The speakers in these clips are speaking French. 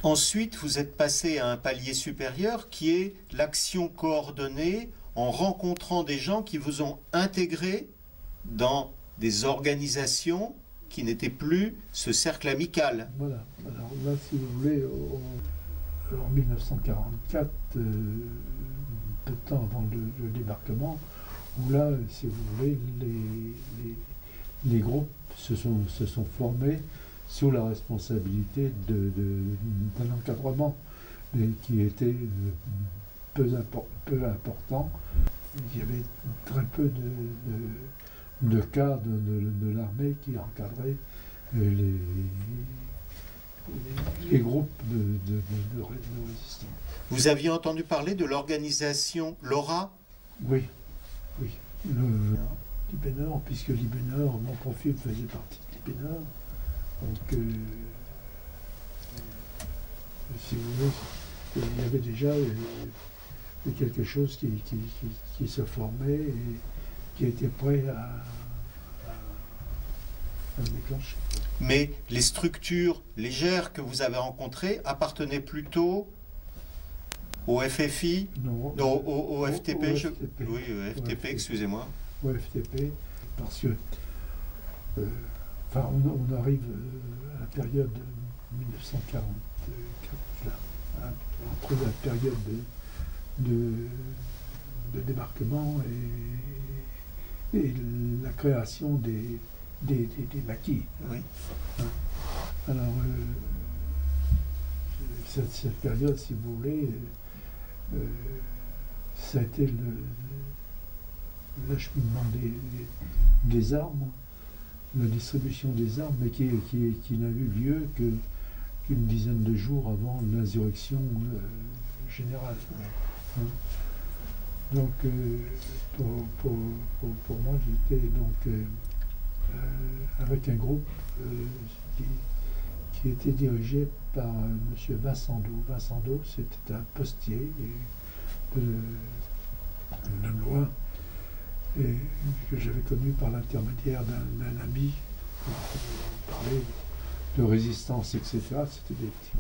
Ensuite, vous êtes passé à un palier supérieur qui est l'action coordonnée en rencontrant des gens qui vous ont intégré dans des organisations qui n'étaient plus ce cercle amical. Voilà. Alors là, si vous voulez, en 1944, peu de temps avant le débarquement, où là, si vous voulez, les groupes se sont formés sous la responsabilité d'un encadrement qui était peu important. Il y avait très peu de cadres de l'armée qui encadraient les groupes de résistants. Vous aviez entendu parler de l'organisation LORA? Oui. L'IBNOR, puisque l'IBNOR, mon profil faisait partie de l'IBNOR. Donc, si vous voulez, il y avait déjà quelque chose qui se formait et qui était prêt à se déclencher. Mais les structures légères que vous avez rencontrées appartenaient plutôt au FFI? Non, au FTP, au FTP. Oui, FTP, excusez-moi. Au FTP, parce que on arrive à la période de 1944, là, entre la période de débarquement et la création des maquis. Oui. Alors, cette période, si vous voulez, ça a été l'acheminement des armes, la distribution des armes, mais qui n'a eu lieu qu'une dizaine de jours avant l'insurrection générale. Hein. Donc, pour moi, j'étais donc avec un groupe qui était dirigé par M. Vincent Do. Vincent Do, c'était un postier de Blois, et que j'avais connu par l'intermédiaire d'un ami pour parler de résistance, etc. C'était des petits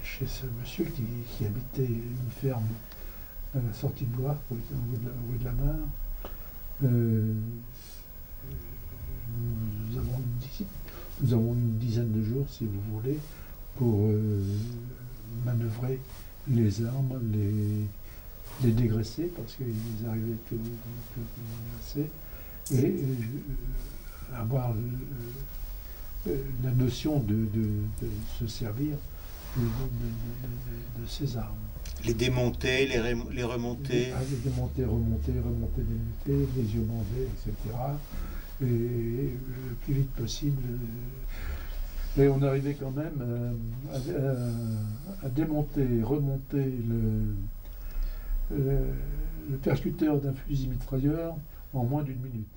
chez ce monsieur qui habitait une ferme à la sortie de Blois, au bout de la Mare. Nous avons une dizaine de jours, si vous voulez, pour manœuvrer les armes, les dégraisser, parce qu'ils arrivaient tout dégraissés, et avoir la notion de se servir de ces armes. Les démonter, les remonter. Les démonter, remonter des unités, les yeux bandés, etc. Et le plus vite possible. Et on arrivait quand même à démonter, remonter le percuteur d'un fusil mitrailleur en moins d'une minute.